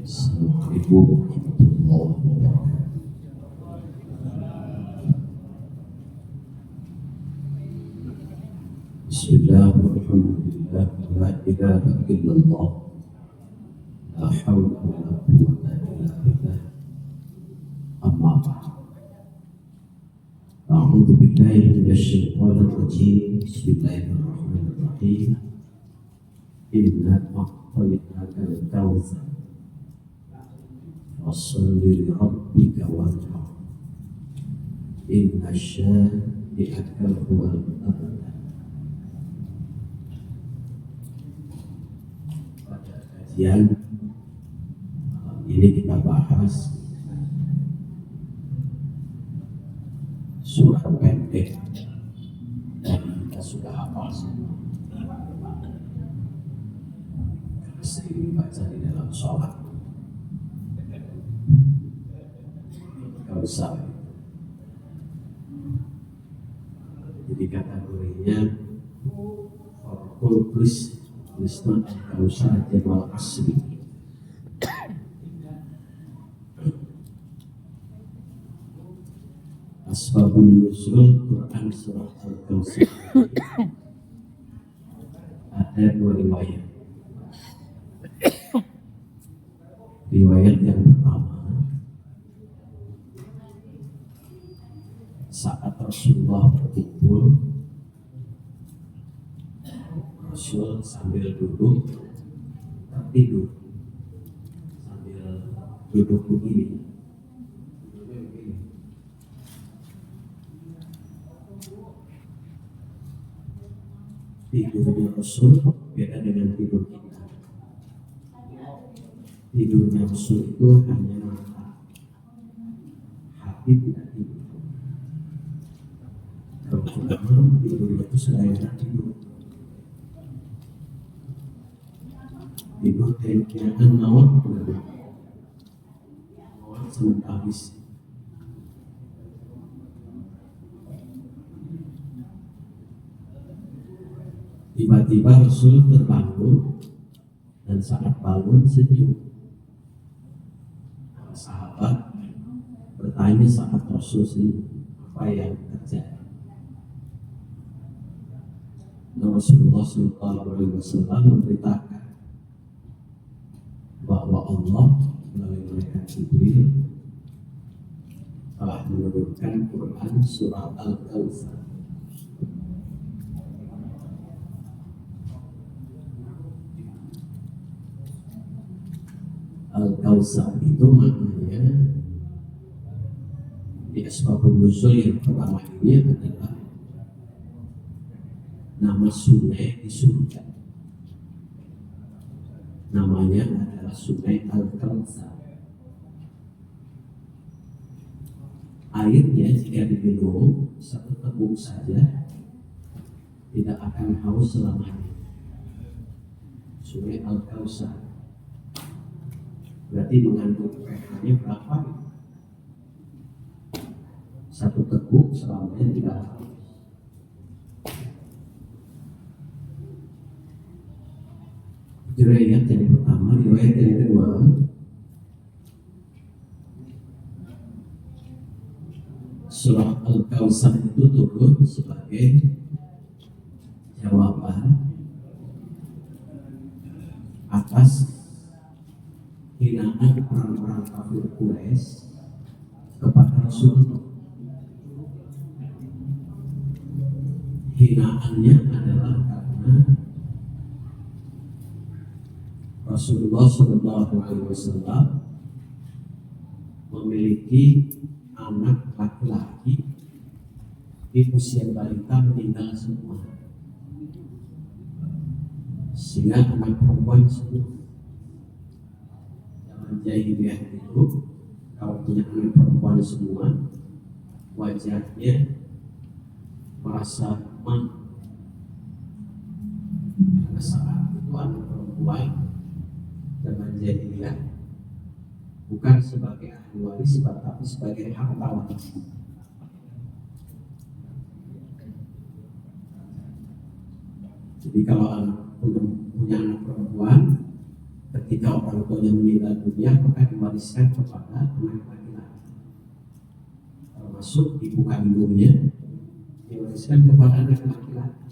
Assalamualaikum warahmatullahi wabarakatuh. Bismillah walhamdulillah la ilaha illallah la hawla wa la quwwata illa billah. Amma ba'd. A'udzu billahi minasy syaithanir rajim. Bismillahirrahmanirrahim. Inna a'tainaka al-kautsar fasholli li rabbika wanhar. Inna syani'aka huwal abtar. Pada kajian ini kita bahas surah pendek dan kita sudah hafal semua. Sering baca di dalam sholat. Kautsar. Jadi kategorinya Farqul Lisman Kautsar Jadwal Asri. Asbabun nuzul Quran surah Al-Kautsar. Ada dua riwayat. Riwayat yang pertama, saat Rasulullah berkumpul, Rasul sambil duduk tertidur, sambil duduk begini. Tidurnya Rasul beda dengan tidur kita. Tidurnya Rasul itu hanya mata, hati tidak tidur. Kalau kita malam tidurnya itu selain tidur. Tidur kayaknya nawar sementara habis. Tiba-tiba Rasul terbangun dan saat bangun senyum. Sahabat bertanya saat Rasul senyum, apa yang terjadi? Rasulullah SAW memberitakan bahwa Allah melalui malaikat Jibril telah menurunkan Quran surah Al-Kautsar. Al-Kautsar itu maknanya di asbabun nuzul yang pertama ini adalah nama sungai di surga. Namanya adalah sungai Al-Kautsar. Airnya jika diminum satu teguk saja tidak akan haus selamanya. Sungai Al-Kautsar berarti mengandung pH-nya berapa? Satu teguk selamanya tidak haus. Riwayat yang pertama, riwayat yang kedua, surah Al-Kautsar itu turun sebagai jawaban atas hinaan orang-orang kafir Quraisy kepada Rasulullah. Hinaannya adalah karena Rasulullah SAW memiliki anak laki-laki di usia balita meninggal semua, sehingga anak perempuan semua. Jahiliyah itu kalau punya anak perempuan semua wajahnya merasa malu karena saat itu anak perempuan zaman jahiliyah bukan sebagai ahli waris tapi sebagai harta waris. Jadi kalau punya anak perempuan ketika orang tuanya meninggal dunia maka diwariskan kepada anak laki-laki, termasuk ibu kandungnya diwariskan kepada anak laki-laki.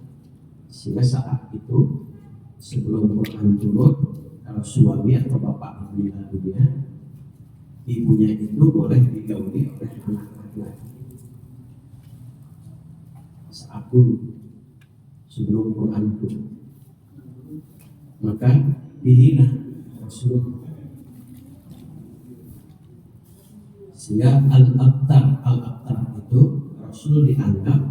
Sehingga saat itu sebelum Quran turun, kalau suami atau bapak meninggal dunia, ibunya itu boleh digauli oleh anak laki-laki. Saat itu sebelum Quran turun, maka dihina Rasulullah. Sehingga al-abtar itu Rasul dianggap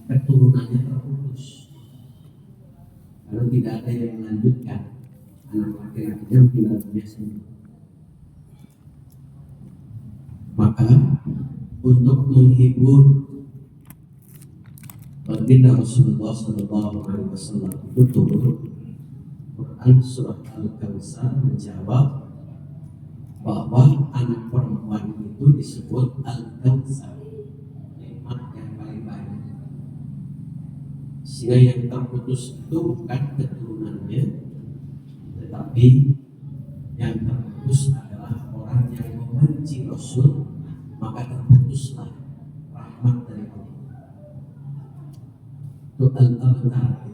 keturunannya terputus karena tidak ada yang melanjutkan, anak laki-lakinya meninggal dunia sendiri. Maka untuk menghibur baginda Rasulullah SAW itu turun Quran surah Al-Kautsar menjawab bahwa anak perempuan itu disebut Al-Kautsar, nikmat yang paling banyak. Sehingga yang terputus itu bukan keturunannya, tetapi yang terputus adalah orang yang membenci Rasul, maka terputuslah rahmat dari Allah. Itu al-abtar.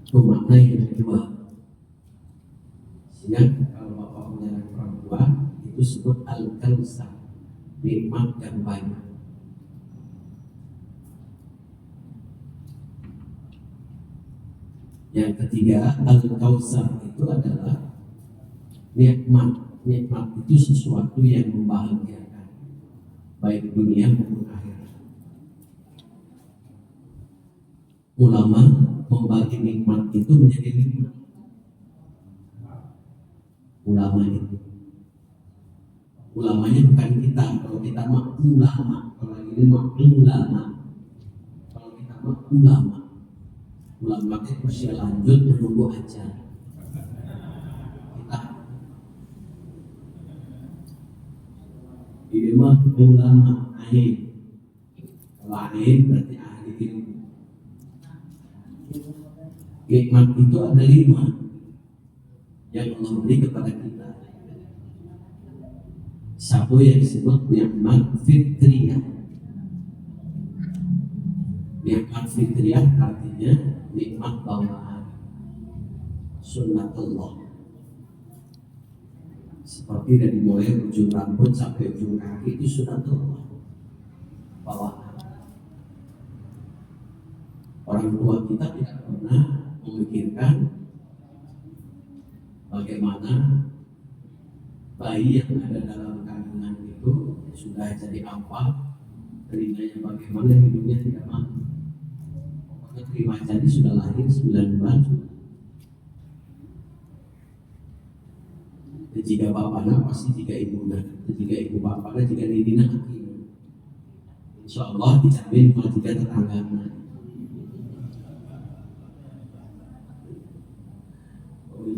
Itu makna yang kedua. Sehingga kalau bapak punya anak perempuan itu disebut al-kautsar, nikmat yang banyak. Yang ketiga, al-kautsar itu adalah nikmat. Nikmat itu sesuatu yang membahagiakan, baik dunia maupun akhirat. Ulama membagi nikmat itu menjadi 5. Ulamanya bukan kita. Kalau kita mah ulama, kalau ini mah ulama. Kalau kita mah ulama itu usia lanjut menunggu aja. Kita ini mah ulama alim. Kalau alim berarti ahli ilmu. Nikmat itu ada 5 yang Allah beri kepada kita. Satu yang disebut nikmat fitriyah. Nikmat fitriyah artinya nikmat bawaan, sunnatullah. Seperti dari mulai ujung rambut sampai ujung kaki itu sunnatullah, bawaan. Orang tua kita tidak pernah memikirkan bagaimana bayi yang ada dalam kandungan itu sudah jadi apa, telinganya bagaimana, hidungnya tidak mampu. Pokoknya terima jadi sudah lahir 9 bulan sudah. Jika bapaknya pasti jika ibunya, jika ibu bapaknya jika didina akhirnya. Insya Allah dijamin kalau jika tetangganya.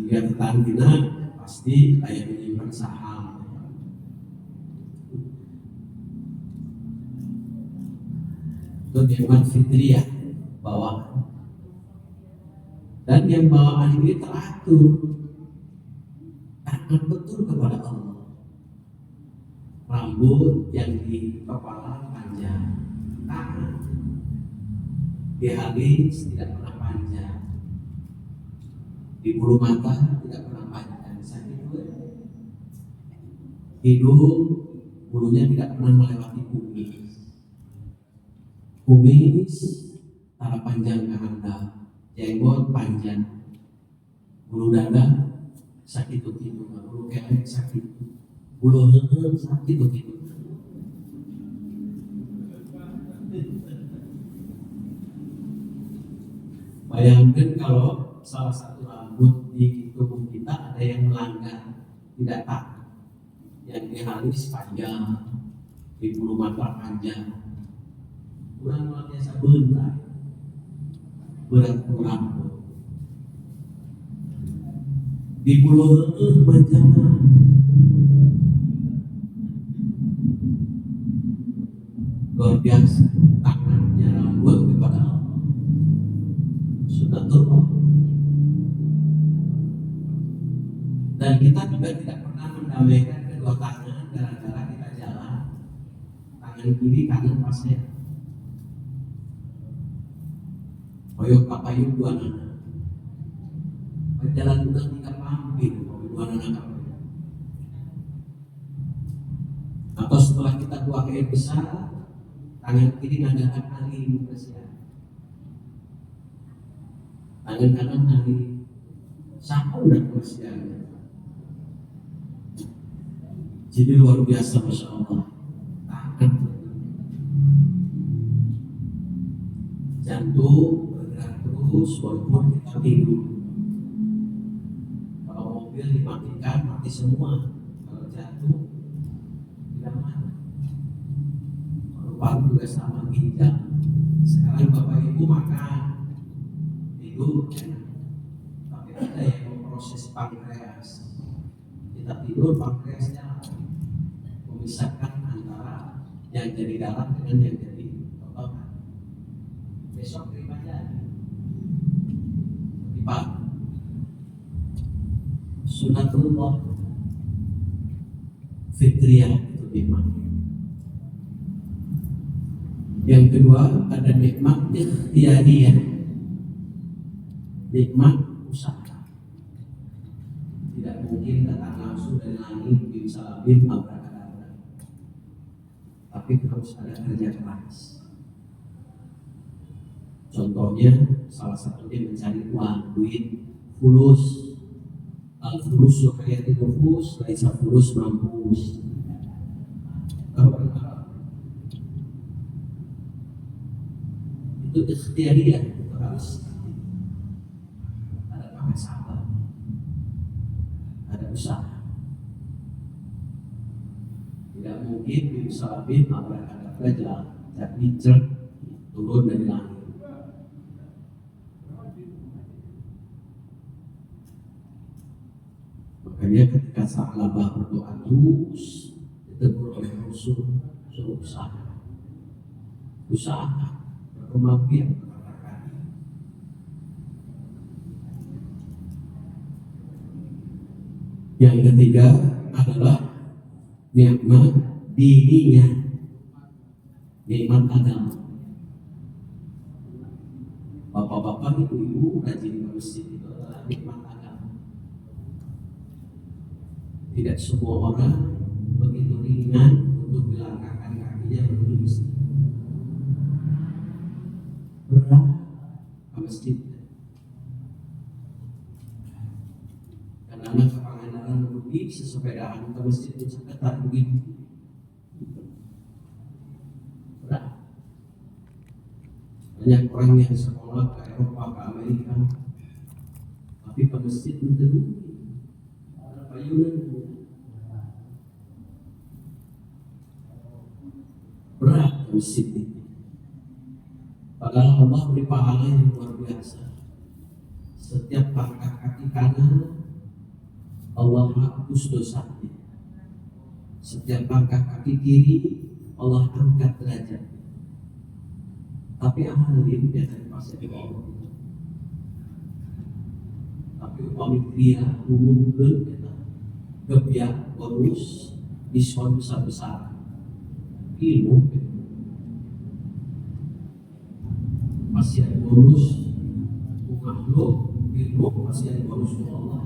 Jika tetangganya pasti kayak menyimpan saham. Itu nikmat fitriyah, bawaan. Dan yang bawaan ini teratur, taat betul kepada Allah. Rambut yang di kepala panjang, taat. Di alis tidak pernah panjang. Di bulu mata tidak pernah panjang. Hidung bulunya tidak pernah melewati kumis. Kumis tara panjang ke handap, jenggot panjang, bulu dada sakit itu, bulu kelek sakit, bulu heuheuh sakit itu. Bayangkan kalau salah satu rambut di tubuh kita ada yang melanggar, tidak taat, yang di alis panjang, di bulu mata panjang, kurang luar biasa bentar, berat rambut. Di bulu heuheuh panjangan, luar biasa, tangannya rambut kepada Allah. Dan kita juga tidak pernah mendamaikan kedua tangan gara-gara kita jalan tangan kiri kanan pasnya. Koyok kapayuk dua nana. Jalan udah tiga pampir dua nana kapayuk. Atau setelah kita buang air besar, tangan kiri nadakan angin besar. Tangan kanan angin. Siapa udah kesiannya? Jadi luar biasa, Masya Allah. Tangan, jantung bergerak terus walaupun kita tidur. Kalau mobil dimatikan, mati semua. Kalau jantung tidak mati. Kalau paru juga sama, ginjal. Sekarang Bapak Ibu makan, tidur, enak. Tapi ada yang memproses pankreas. Kita tidur, pankreas jalan, memisahkan antara yang jadi darah dengan yang jadi otot. Besok terima jadi. Pak, sunatullah fitriyah itu nikmat. Yang kedua ada nikmat ikhtiyariyah, nikmat usaha. Tidak mungkin datang langsung dari langit bisa labir abrakadabra. Tapi harus ada kerja keras. Contohnya salah satunya mencari uang, duit, fulus. Al-fulus hayati nufus, laisa fulus mampus. Itu ikhtiyariyah, itu harus ada pakai sabar, ada usaha. Tidak mungkin bisa labir abrakadabra jadi jerk turun dari langit. Makanya ketika Sa'labah berdoa terus ditegur oleh Rasul, suruh usaha berkembang biak. Yang ketiga adalah nikmat diniyah, nikmat agama. Bapak-bapak, ibu-ibu rajin ke masjid itu adalah nikmat agama. Tidak semua orang begitu ringan untuk melangkahkan kakinya menuju masjid. Berat ke masjid. Karena ke Pangandaran lebih sesepedaan ke masjid itu ketat begitu. Berat. Banyak orang yang sekolah ke Eropa, ke Amerika, tapi ke masjid itu ada payunan. Berat masjid itu. Padahal Allah beri pahala yang luar biasa. Setiap langkah kaki kanan Allah hapus dosanya. Setiap langkah kaki kiri Allah angkat derajat. Tapi alim biasanya pasti di bawah. Tapi upami dia umumkan kita kebiak bonus diskon besar-besar. Ilmu masih ada bonus makhluk, ilmu masih ada bonus Allah.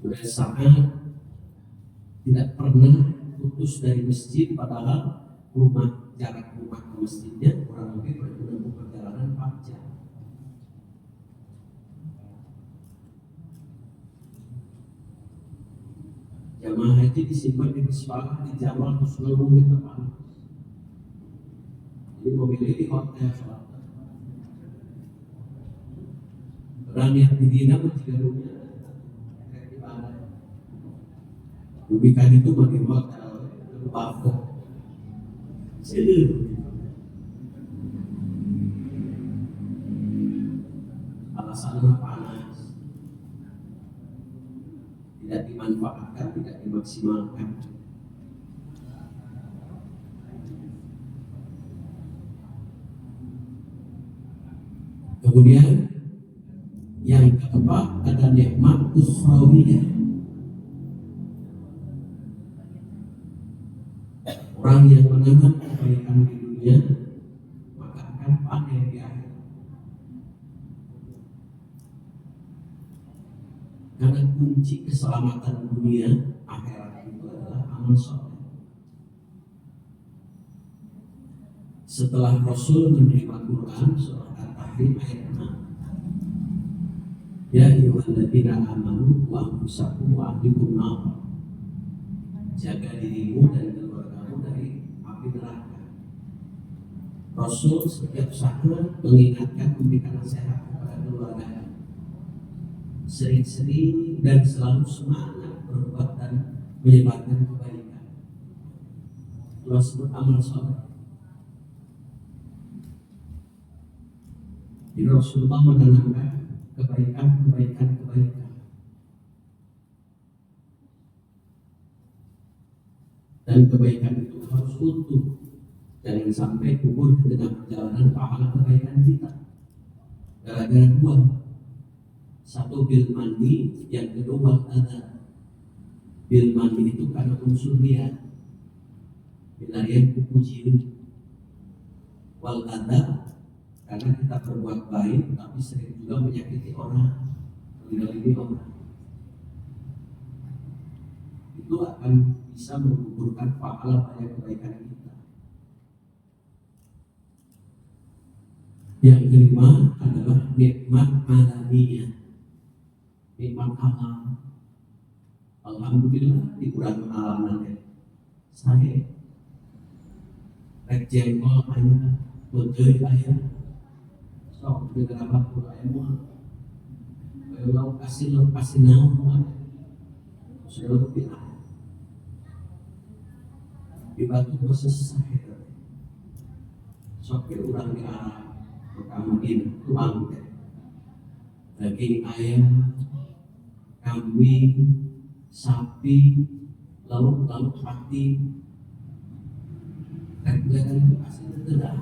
Sudah saat tidak pernah putus dari masjid, padahal jarak rumah ke masjidnya kurang lebih berjumlah perjalanan 4 jam. Jamaah haji disimpan di Misbah, di Jamal, di seluruh tempat. Jadi memilih di hotel sholat. Orang yang di Dina menjadikannya kayak ibadah. Bukan itu bagi hotel, itu bafo. Sedih. Alasannya panas. Tidak dimanfaatkan, tidak dimaksimalkan. Yang keempat ada nikmat ukhrawiyah. Orang yang menanam kebaikan di dunia maka akan panen di akhirat. Karena kunci keselamatan dunia akhirat itu adalah amal soleh. Setelah Rasul menerima Quran surah At-Tahrim ayat 6, ya ayyuhalladzina amanu wa anfusakum wa ahlikum nar. Jaga dirimu dan keluargamu dari api neraka. Rasul setiap saat mengingatkan, memberikan nasihat kepada keluarganya. Sering-sering dan selalu semangat berbuat dan menyebarkan kebaikan. Allah sebut amal soleh. Jadi Rasulullah menanamkan kebaikan. Dan kebaikan itu harus utuh. Jangan sampai gugur di tengah perjalanan pahala kebaikan kita. Gara-gara dua. Satu bil mandi, yang kedua ada. Bil mandi itu karena unsur dia. Bilarian pujian. Wal ada karena kita berbuat baik tapi sering juga menyakiti orang, mendolimi orang. Itu akan bisa menggugurkan pahala banyak kebaikan kita. Yang kelima adalah nikmat alamiyah, nikmat alam. Alhamdulillah dikurang alam nanti. Saya rek jengkol ayah, betul ayah. Sok dengan apa pun ayah. Kalau kasih naon, sudah lebih ayah. Dibantu proses sahih. Sokir orang di Arab, Madinah, tuang daging ayam, kambing, sapi, lalu hati, dan kelihatan asli tidak.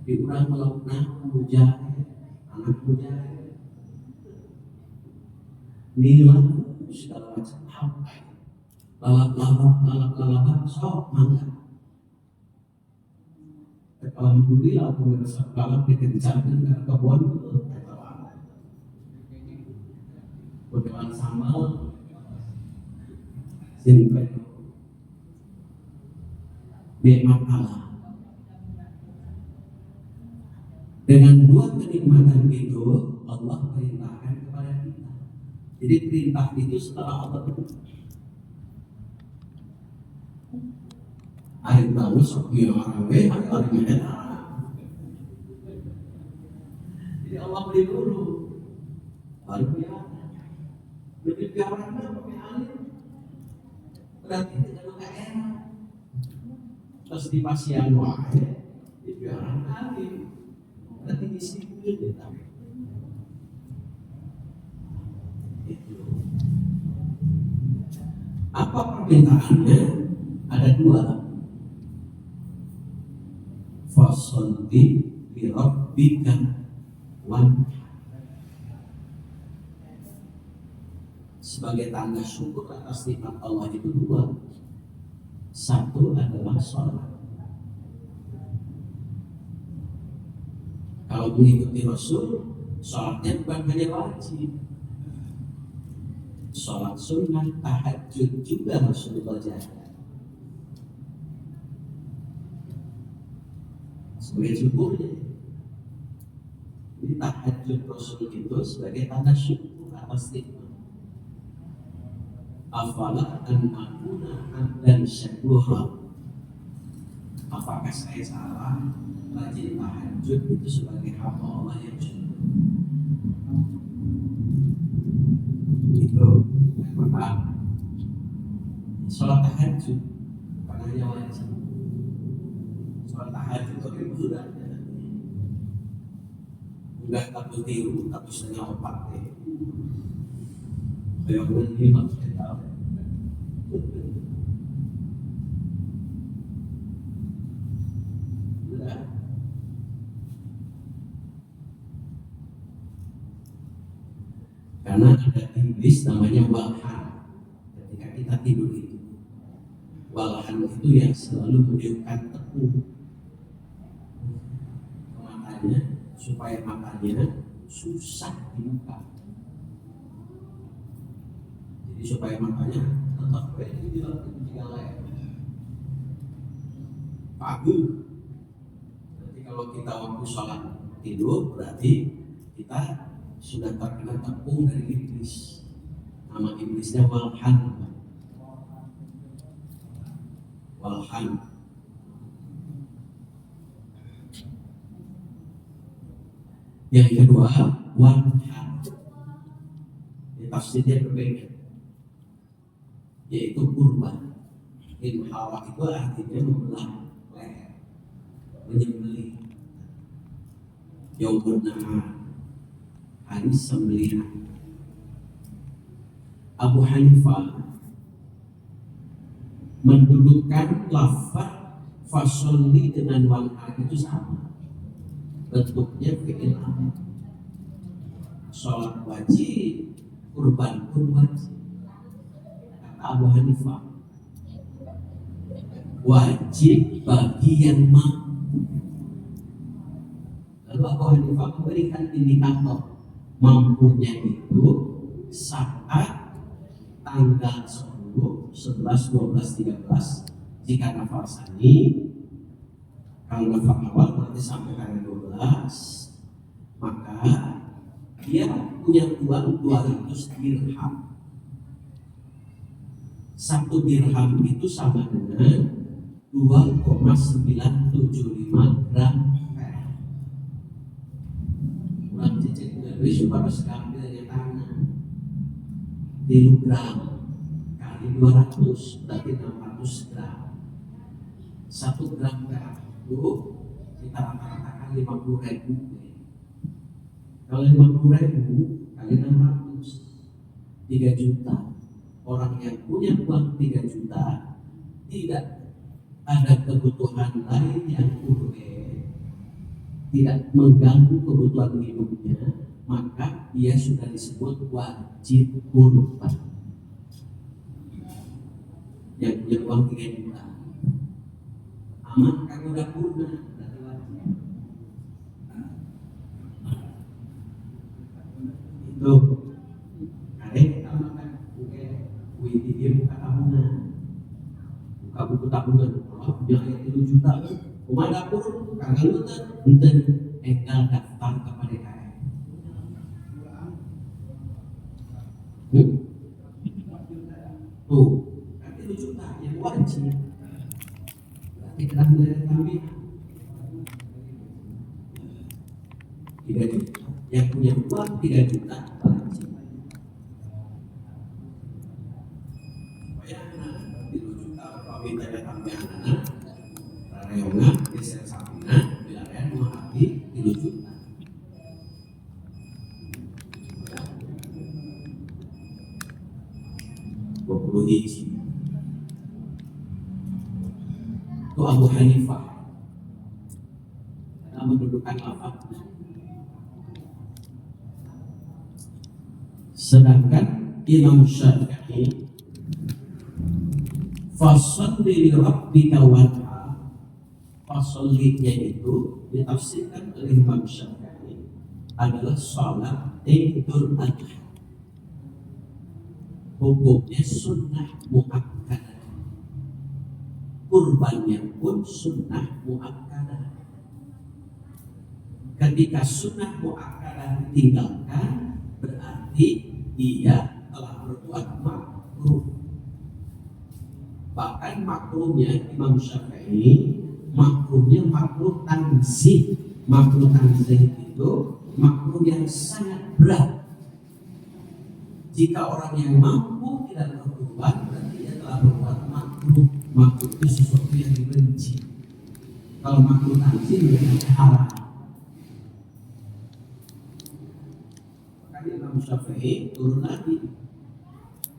Diurang melakukan mujahid, anak mujahid, nilai segala macam apa? Lalap sok mangga. Alhamdulillah pemirsa lalap dikencangkan karena kebun berjalan sambal simpen nikmat Allah. Dengan dua kenikmatan itu Allah perintahkan kepada kita. Jadi perintah itu setelah Allah hari tahu sekian orang jadi Allah beri dulu baru biara lebih biaranya pakai alir berarti tidak ada era terus di pasien di biaran alir berarti disiplin kita itu apa permintaannya ada dua. Fasolli li rabbika wanhar. Sebagai tanda syukur atas nikmat Allah itu dua. Satu adalah sholat. Kalau mengikuti Rasul, sholatnya bukan hanya wajib. Sholat sunnah, tahajud juga Rasulullah jaga. Sebagai syukurnya. Jadi tahajud Rasul itu sebagai tanda syukur atas nikmat. Afala an akuna abdan syakura. Apakah saya salah rajin tahajud itu sebagai hamba Allah yang syukur? Itu yang pertama. Sholat tahajud bukan hanya wajib. Sholat tahajud itu hiburan. Enggak takut tiru, tapi setengah opat deh. Kayak begini harus kita tahu. Karena ada iblis namanya walhan. Ketika kita tidur itu, walhan itu yang selalu meniupkan tepung ke matanya supaya matanya susah dibuka. Jadi supaya matanya tetap di dalam ketinggalan. Pagi. Berarti kalau kita waktu sholat tidur berarti kita sudah terkena tepung dari iblis. Nama iblisnya walhan. Walhan. Yang kedua, wanhan. Tafsirnya berbeda, yaitu kurban. Inhawa itu artinya membelah leher, menyembelih. Yaumun nahar, hari sembelihan. Abu Hanifah mendudukkan lafaz fasolli dengan wanhar itu sama, bentuknya fi'il amr. Sholat wajib, kurban pun wajib. Kata Abu Hanifah, wajib bagi yang mampu. Lalu Abu Hanifah memberikan indikator mampunya itu saat tanggal 10, 11, 12, 13 jika nafal sani. Kalau nafal awal nanti sampai tanggal 12, maka dia punya uang 200 dirham. 1 dirham itu sama dengan 2,975 gram perak. Uang cicit dari supaya sekambil yang tangan kilogram kali 200 berarti 600 gram. 1 gram perak itu kita rata-ratakan 50.000. Kalau 50.000 kali 600, 3 juta. Orang yang punya uang 3 juta tidak ada kebutuhan lain yang tidak mengganggu kebutuhan hidupnya, maka dia sudah disebut wajib kurban. Yang punya uang 3 juta aman kan udah kurban. Itu kadang kita makan dia buka tabungan, buka buku tabungan. Kalau punya 3 juta, rumah dapur kagak nonton, tinggal daftar kepada KM. Tuh, kan 3 juta yang wajib. Berarti kita mulai kami 3 juta. Yang punya uang 3 juta wajib. Kita datang ke anak, rayongan, geser sampingnya, wilayah menghadapi 3 juta. Puluh hiji. Itu Abu Hanifah. Karena mendudukan lafaznya. Sedangkan Imam Syafi'i fasalli li rabbika wanhar. Fasallinya itu ditafsirkan oleh Imam Syafi'i adalah salat Idul Adha. Hukumnya sunnah muakkadah. Kurbannya pun sunnah muakkadah. Ketika sunnah muakkadah ditinggalkan, berarti dia telah berbuat makruh. Bahkan makruhnya Imam Syafi'i, makruhnya makruh tanzih. Makruh tanzih itu makruh yang sangat berat. Jika orang yang mampu tidak berkorban, berarti dia telah berbuat makruh. Makruh itu sesuatu yang dibenci. Kalau makruh tanzih menjadi haram. Maka Imam Syafi'i turun lagi.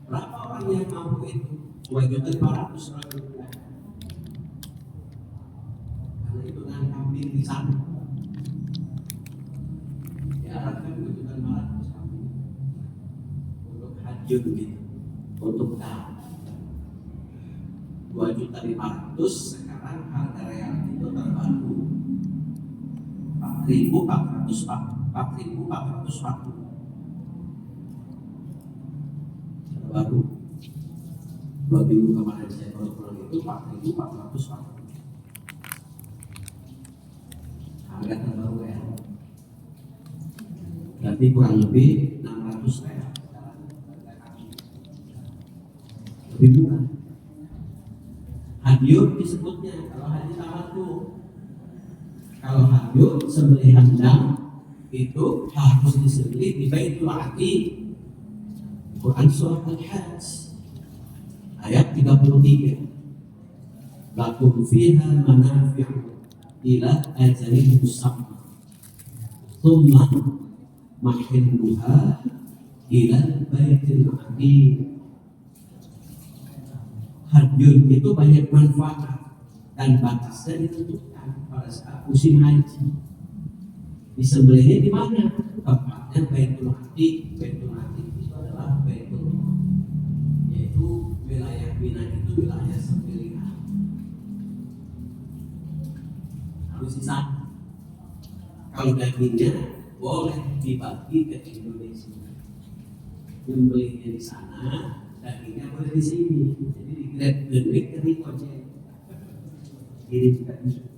Berapa orang yang mampu itu? 2.400.000 rupiah. Karena itu dengan kambing di sana. Diharapkan 2.500.000 kambing. hajun gitu untuk tahun 2.500.000. Sekarang harga real itu terbaru 4.440 terbaru 2 minggu kemarin saya pulang itu 4.440 harga terbaru ya, berarti kurang lebih 600 real lebih murah. Hadyun disebutnya kalau haji tamattu. Kalau hadyun sembelihan dam itu harus disembelih di Baitul Atiq. Quran surat Al-Hajj ayat 33. Lakum fiha manafi'u ila ajalin musamma. Tsumma mahilluha ila Baitul Atiq. Hadyun itu banyak manfaat dan batasnya ditentukan pada saat musim haji. Disembelihnya di mana? Tempatnya Baitul Atiq. Baitul Atiq itu adalah Baitul, yaitu wilayah Mina itu wilayah sembelihan. Harus di sana. Kalau dagingnya boleh dibagi ke Indonesia. Membelinya di sana, dagingnya boleh di sini. Jadi dikirim ke Rikoje. Kirim ke Indonesia.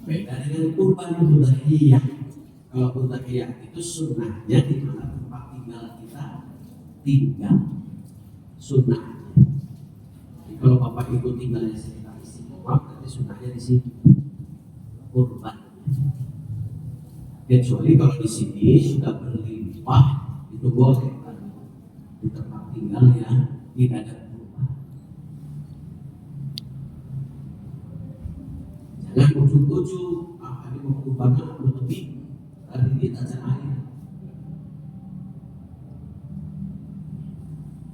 Beda dengan kurban udhiyah. Kalau udhiyah itu sunnahnya di mana tempat tinggal kita tinggal sunnahnya. Jadi kalau bapak ibu tinggalnya sekitar Istiqomah, berarti sunnahnya di sini kurban. Kecuali kalau di sini sudah berlimpah itu boleh kan? Di tempat tinggal yang tidak ada kurban. Jangan ujuk-ujuk, ini mau kurban lebih tadi kita air.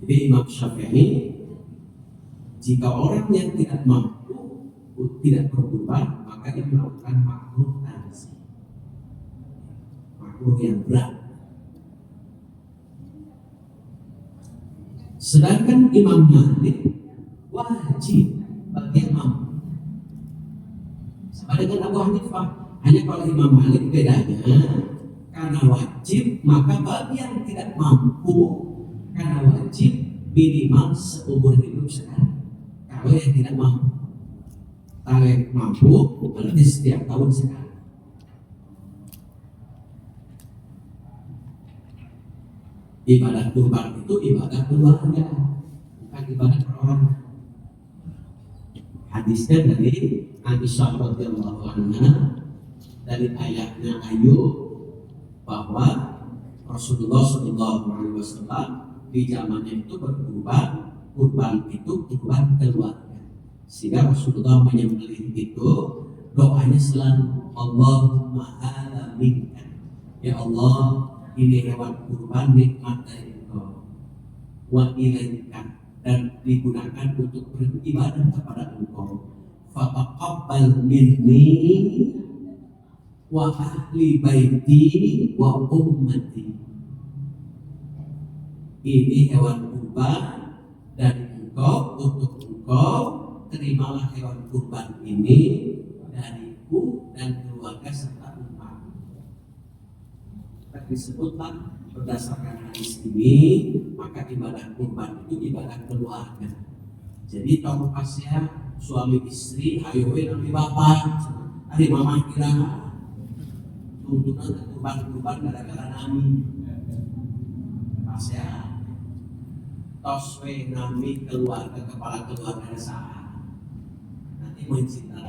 Jadi Imam Syafi'i, jika orang yang tidak mampu tidak berkurban, maka dia melakukan makruh tanzih, makruh yang berat. Sedangkan Imam Malik wajib bagi yang mampu. Sama dengan Abu Hanifah, hanya kalau Imam Malik bedanya karena wajib, maka bagi yang tidak mampu karena wajib minimal seumur hidup sekali. Kalau yang tidak mampu, kalau yang mampu berarti setiap tahun sekali. Ibadah kurban itu ibadah keluarga, bukan ibadah perorangan. Hadisnya dari Aisyah radhiyallahu anha dari ayatnya Ayub bahwa Rasulullah sallallahu alaihi wasallam di zamannya itu berkurban, kurban itu kurban keluarga. Sehingga Rasulullah menyembelih itu doanya selalu Allahumma hadza minka. Ya Allah, ini hewan kurban nikmat dari Engkau. Wa ilaika, dan digunakan untuk beribadah kepada Engkau. Fataqabbal minni wa ahli baiti wa ummati. Ini hewan kurban dari Engkau, untuk Engkau. Terimalah hewan kurban ini dariku dan keluarga serta umat. Disebutlah berdasarkan hadis ini, maka ibadah kurban itu ibadah keluarga. Jadi kalau pasnya suami istri, ayo nanti bapak, hari mama kira tuntutan kurban gara-gara nami. Pasnya toswe nami keluarga, kepala keluarga sah. Nanti mencinta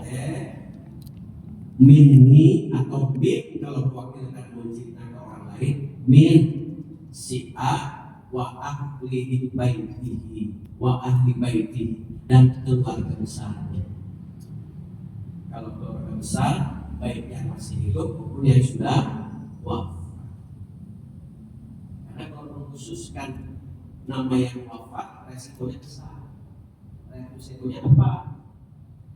minni atau bin kalau mewakilkan mencinta ke orang lain, min si A wa ahli baitihi wa ahli baitihi, dan keluarga besarnya. Kalau keluarga besar, baik yang masih hidup maupun yang sudah wafat. Karena kalau mengkhususkan nama yang wafat, resikonya besar. Resikonya apa?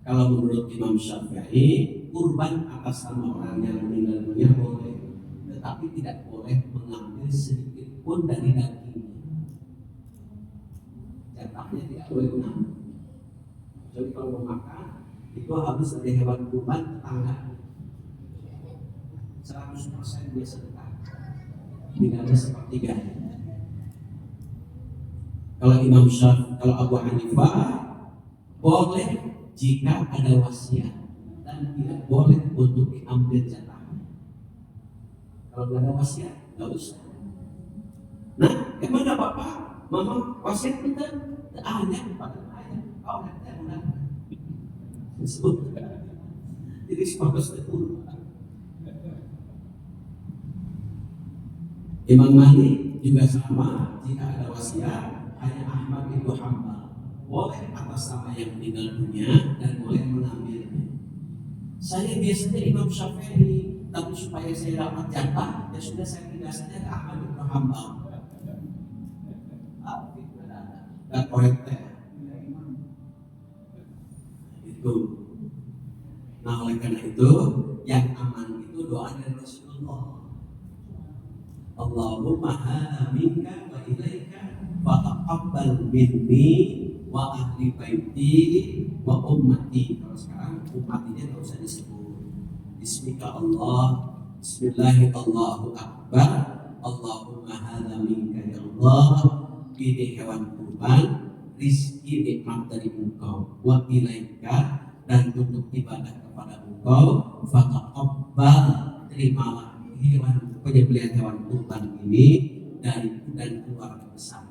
Kalau menurut Imam Syafi'i, kurban atas nama orang yang meninggal dunia boleh, tetapi tidak boleh mengambil sedikit pun dari dagingnya. Jatahnya tidak boleh mengambil. Jadi kalau mau makan itu harus dari hewan kurban tetangga. 100% dia sedekah. Tidak ada sepertiganya. Kalau Imam Syafi'i, kalau Abu Hanifah boleh jika ada wasiat dan tidak boleh untuk diambil jatahnya. Kalau tidak ada wasiat, nggak usah. Nah, kemana bapak, mama wasiat kita? Ada pada ayat. Kau nanti ada disebut. Jadi sebagus itu. Imam Malik juga sama, jika ada wasiat hanya Ahmad bin Hanbal boleh atas nama yang meninggal dunia dan boleh mengambilnya. Saya biasanya Imam Syafi'i, tapi supaya saya dapat jatah ya sudah saya pindah saja ke Ahmad bin Hanbal. Dan korek itu. Nah oleh karena itu yang aman itu doa dari Rasulullah. Allahumma hadza minka wa ilaika wa taqabbal minni wa ahli baiti wa ummati. Kalau sekarang ummatinya tidak usah disebut. Bismika Allah, bismillahirrahmanirrahim, Allahu akbar. Allahumma hadza minka ya Allah. Ini hewan kurban, rizki nikmat dari Engkau, wa ilaika, dan untuk ibadah kepada Engkau, fa taqabbal, terimalah hewan penyembelihan hewan kurban ini dariku dan keluarga besar.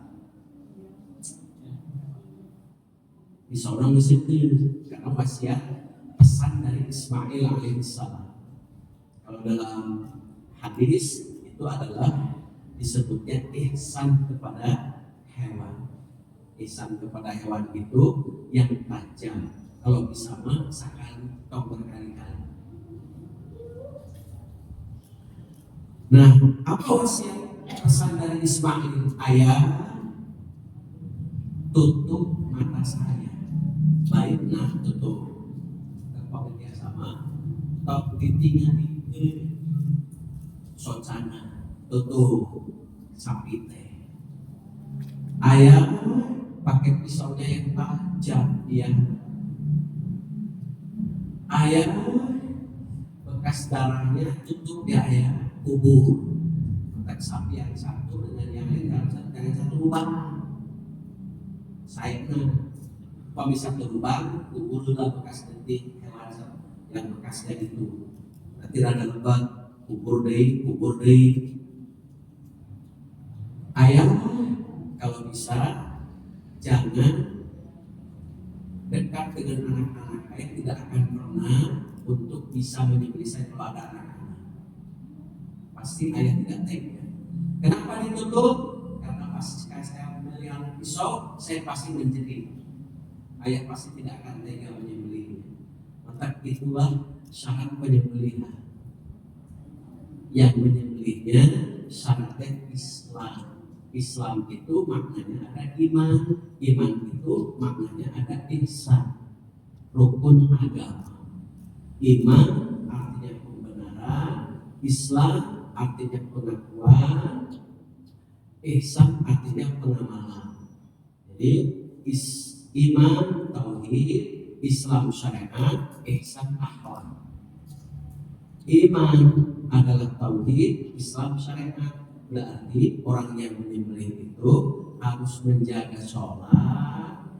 Di seorang muslim karena wasiat pesan dari Ismail alaihissalam. Kalau dalam hadis itu adalah disebutnya ihsan kepada hewan. Ihsan kepada hewan itu yang tajam. Kalau bisa mah sekali atau berkali-kali. Nah, apa wasiat pesan dari Ismail? Ayah, tutup mata saya. Baik, nah tutup. Kalau dia sama, tok ditinggal di socana, tutup sapi teh. Ayah pakai pisaunya yang tajam dia. Ayah bekas darahnya tutup ya ayah. Kubur kotak sapi yang satu dengan yang lain jangan satu lubang. Saya pemisah lubang, kubur juga bekas detik hewan yang bekasnya itu. Nanti ada lebat, kubur deh. Ayam kalau bisa jangan dekat dengan anak-anak. Ayah tidak akan pernah untuk bisa menyembelih saya kalau ada anak. Pasti ayah tidak tega. Kenapa ditutup? Karena pasti saya melihat pisau, saya pasti menjerit. Ayah pasti tidak akan tega menyembelihnya. Maka itulah syarat penyembelihan. Yang menyembelihnya syaratnya Islam. Islam itu maknanya ada iman. Iman itu maknanya ada ihsan. Rukun agama. Iman artinya pembenaran. Islam artinya pengakuan, ihsan artinya pengamalan. Jadi iman, tauhid, Islam syariat, ihsan akhlak. Iman adalah tauhid, Islam syariat. Berarti orang yang menyembelih itu harus menjaga sholat,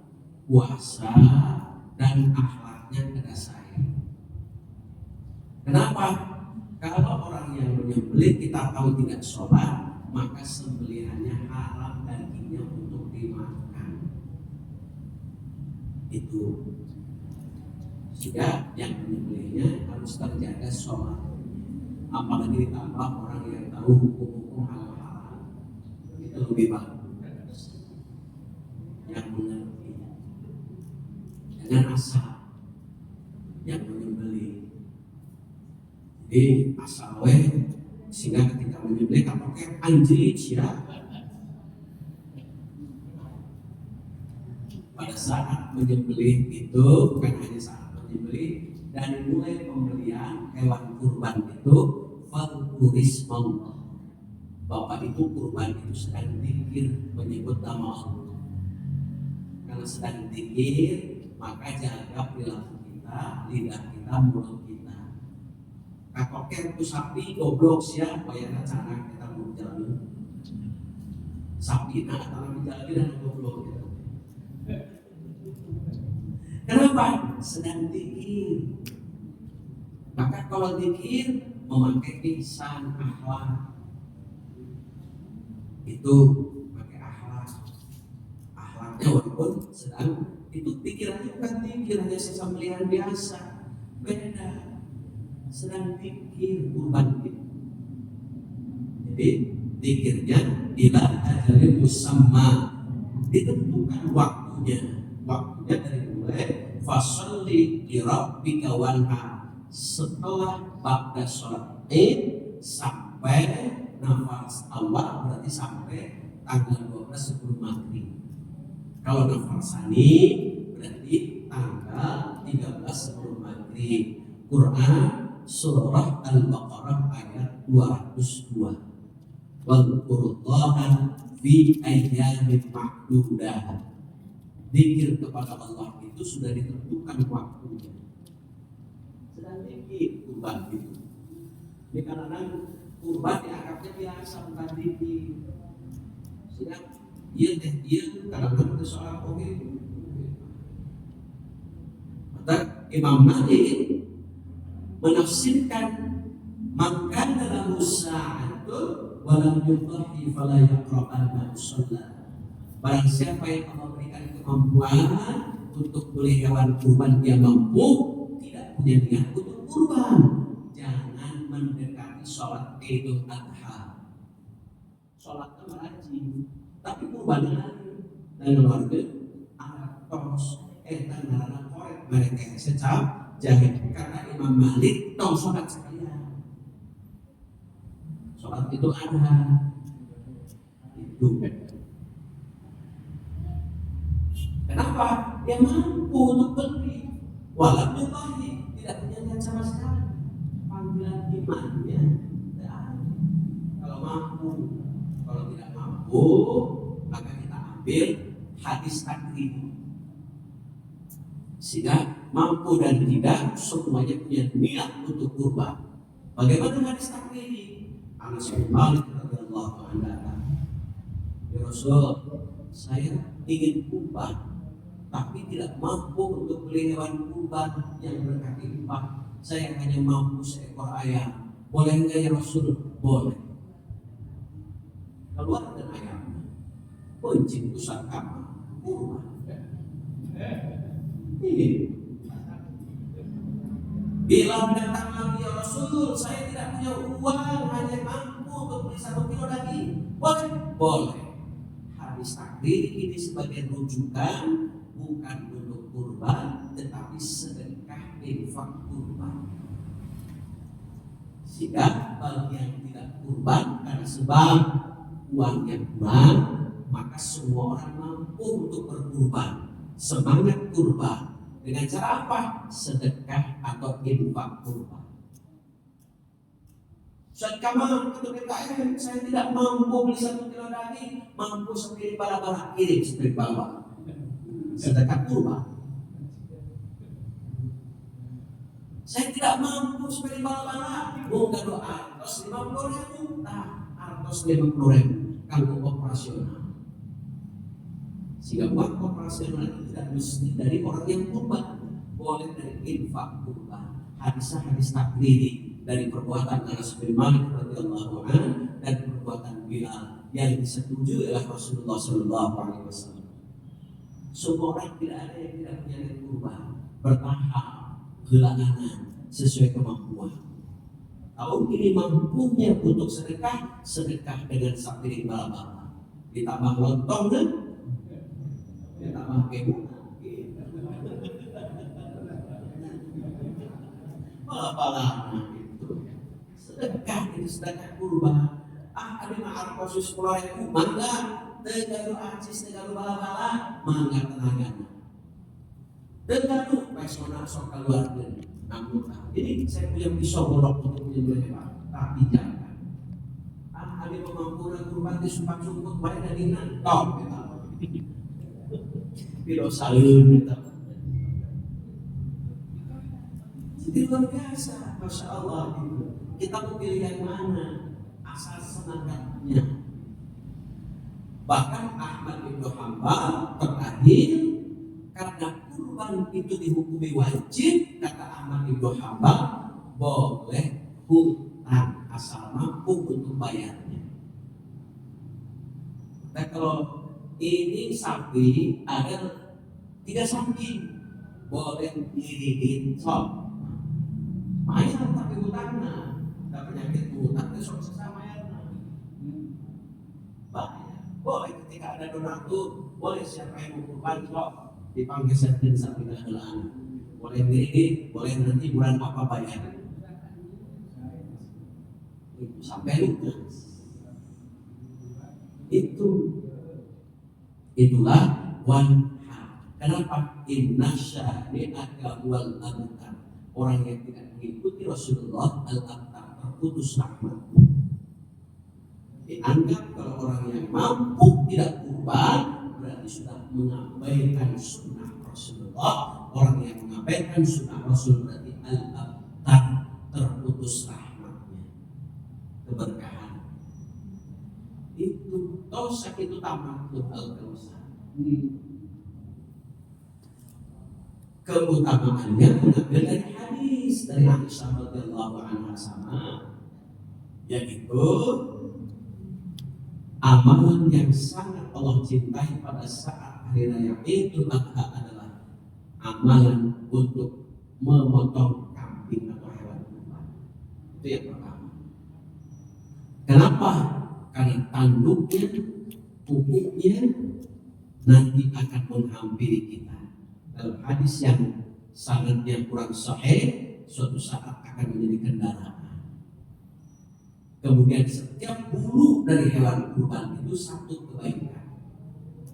puasa, dan akhlaknya kepada saya. Kenapa? Kalau orang yang menyembelih kita tahu tidak sholat, maka sembelihannya haram dagingnya untuk dimakan. Itu. Sehingga yang menyembelihnya harus terjaga sholat. Apalagi ditambah orang yang tahu hukum-hukum halal, itu lebih bagus. Yang mengerti, jangan asal yang menyembelih. Jadi asal sehingga ketika menyembelih pakai anjing ya. Pada saat menyembelih itu bukan hanya saat menyembelih, dari mulai pembelian hewan kurban itu fadkurismallah. Bapak itu kurban itu sedang zikir menyebut nama Allah. Karena sedang zikir, maka jaga perilaku kita, lidah kita, mulut kita. Kakoker itu sapi goblok siapa yang cara kita mau jalan. Sapi nak tanam jalan dan goblok gitu. Kenapa? Sedang zikir. Maka kalau zikir memakai ihsan, akhlak, itu pakai akhlaknya walaupun sedang itu pikirannya bukan zikir hanya sesambelihan biasa, beda, sedang zikir kurban itu. Jadi zikirnya ila ajalin musamma, ditentukan waktunya dari mulai fasalli li rabbika wanhar, setelah ba'da sholat Id sampai nafas awal, berarti sampai tanggal 12 sebelum maghrib. Kalau nafas sani berarti tanggal 13 sebelum maghrib. Quran surah Al-Baqarah ayat 202. Wadhkurullaha fi ayyamin ma'dudah. Zikir kepada Allah itu sudah ditentukan waktunya. Sedang zikir kurban itu. Ini kadang-kadang kurban dianggapnya biasa, bukan zikir. Sehingga dia kadang-kadang itu soal tauhid. Maka Imam Malik menafsirkan maka dalam sa'atun walam yudhahi fala yaqra'anna musalla. Barang siapa yang Allah berikan kemampuan untuk beli hewan kurban, dia mampu, tidak punya niat untuk kurban, jangan mendekati sholat Idul Adha. Sholatnya merajin, tapi kurban lain dan keluarga artos dan narana korek mereka secap jahit. Karena Imam Malik tong sholat sekalian, sholat Idul Adha itu. Kenapa? Dia mampu untuk beli, walau nyubahi, tidak punya niat sama sekali. Panggilan imannya tidak ada. Kalau mampu, kalau tidak mampu, maka kita ambil hadis takdir. Sehingga mampu dan tidak semuanya punya niat untuk kurban. Bagaimana hadis takdir? Anas bin Malik radhiyallahu anhu, ya Rasul, saya ingin kurban, tapi tidak mampu untuk beli hewan kurban yang berkaki 4. Saya hanya mampu seekor ayam. Boleh enggak ya Rasul? Boleh. Keluar dan ayamnya, kunci pusaka kurban. Bila datang lagi ya Rasul, saya tidak punya uang, hanya mampu untuk beli 1 kilo daging. Boleh? Boleh. Hadis takdir ini sebagai rujukan bukan untuk kurban, tetapi sedekah infak kurban. Sehingga bagi yang tidak kurban karena sebab uangnya kurang, maka semua orang mampu untuk berkurban. Semangat kurban dengan cara apa? Sedekah atau infak kurban. Sedekah untuk PKM, saya tidak mampu beli 1 kilo daging, mampu sendiri bala-bala, kirim sendiri bala-bala. Sedekah kurban. Saya tidak mampu seperti bala-bala, bukan doa, artos 50.000, artos 50.000, kanggo operasional. Sehingga uang operasional itu tidak mesti dari orang yang kurban, boleh dari infak kurban. Hadis takdiri dari perbuatan Anas bin Malik radhiyallahu anhu dan perbuatan Bilal yang disetujui oleh Rasulullah sallallahu alaihi wasallam. Semua orang tidak ada yang tidak punya niat kurban, bertahap, gelanganan sesuai kemampuan. Tahun ini mampunya untuk sedekah dengan sapiring bala-bala, ditambah lontong dan ditambah kebunan. Bala-bala itu sedekah, itu sedekah kurban. Ada ma'ar kasus 10.000, mangga. Tegalu acis, tegalu bala-bala, mangga tenaganya. Tegalu pesona sok keluarga. Namun ini saya punya pisau bolok untuk menyembelih hewan. tapi jangan. Ada pemampuan kurban di sumpah-sumpah, baik dari nantong. Tidak saling kita. Jadi luar biasa, Masya Allah. Kita mau pilih yang mana? Asal senangnya. Bahkan Ahmad bin Hanbal terakhir, karena kurban itu dihukumi wajib, kata Ahmad bin Hanbal, boleh hutang asal mampu untuk bayarnya. Nah, kalau ini sapi ada 3 sapi, boleh diriin sok. Bayar tapi hutangnya, tak penyakit hutang besok sesama ya. Bayar. Boleh ketika ada donatur, boleh siapa yang mau kurban sok dipanggil setin sapi kehalaan. Boleh diriin, boleh nanti bulan apa bayar. Itu sampai lupa. Itulah wanha. Kenapa? Inna syari'aka wal abtar. Orang yang tidak mengikuti Rasulullah al-abtar, terputus rahmatnya. Dianggap kalau orang yang mampu tidak kurban berarti sudah mengabaikan sunnah Rasulullah. Orang yang mengabaikan sunnah Rasul berarti al-abtar, terputus rahmatnya, keberkahan. Itu dosa itu tamat al-dosa. Keutamaannya mengambil dari hadis dari Aisyah radhiyallahu anha sama, yaitu amalan yang sangat Allah cintai pada saat hari raya Idul Adha adalah amalan untuk memotong kambing atau hewan kurban. Itu yang pertama. Kenapa? Karena tanduknya, pupuknya nanti akan menghampiri kita. Dalam hadis yang sanadnya kurang sahih, suatu saat akan menjadi kendaraan. Kemudian setiap bulu dari hewan kurban itu satu kebaikan.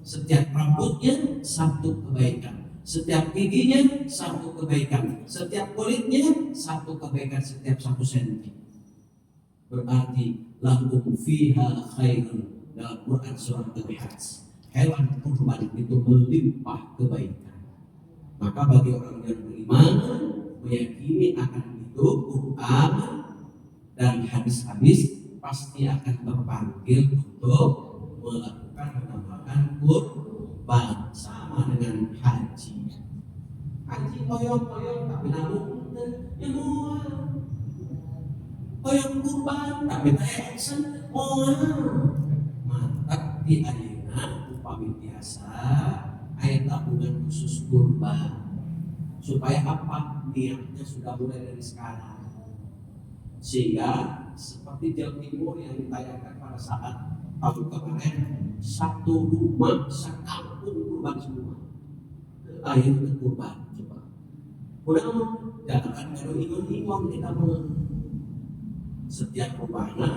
Setiap rambutnya satu kebaikan. Setiap giginya satu kebaikan. Setiap kulitnya satu kebaikan setiap 1 senti. Berarti lahum fiha khairun dalam Quran surah Al-Hajj. Hewan kurban itu melimpah kebaikan. Maka bagi orang yang beriman meyakini akan itu Quran dan hadis-hadis pasti akan terpanggil untuk melakukan menambahkan kurban sama dengan haji. Haji koyong-koyong tapi namun yang mual. Koyong kurban tapi action mual. Mantap di ayeuna upami biasa ayat tabungan khusus kurban. Supaya apa? Niatnya sudah mulai dari sekarang. Sehingga seperti Jawa Timur yang ditayangkan pada saat tahun kemarin, satu rumah sekampung kurban semua. Akhirnya kurban coba. Kurang jangan kalau ingon-ingon kita setiap rumahnya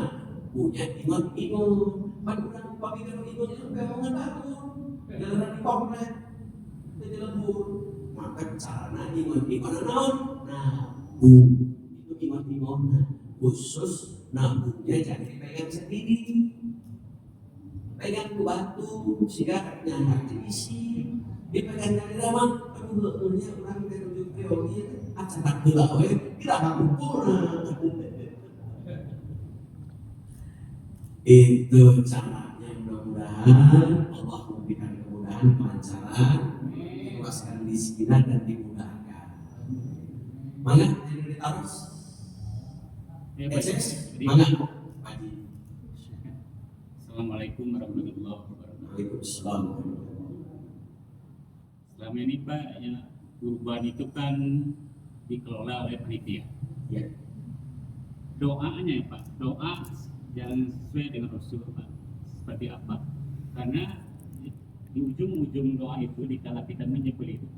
punya ingon-ingon. Padahal pagi kalau ingon itu pemongan baru. Jalan di komplek, di lembur, maka caranya ingon-ingon naon. Nah, itu ingon-ingon khusus nabungnya jangan dipegang sendiri, pegang ke batu sehingga nyaman diisi, dipegang dari ramah. Aduh, betulnya orang menuju teori acara gila, kita mampu. Itu caranya. Mudah-mudahan Allah memberikan kemudahan, kelancaran, dikuaskan disiplinan dan dimudahkan. Mangga jadi ditaruh. Mangga Haji. Assalamualaikum warahmatullahi wabarakatuh. Waalaikumsalam. Selama ini Pak, ya, kurban itu kan dikelola oleh panitia. Ya. Doanya Pak, doa jangan sesuai dengan Rasul Pak. Seperti apa? Karena di ujung-ujung doa itu dikala kita menyembelih itu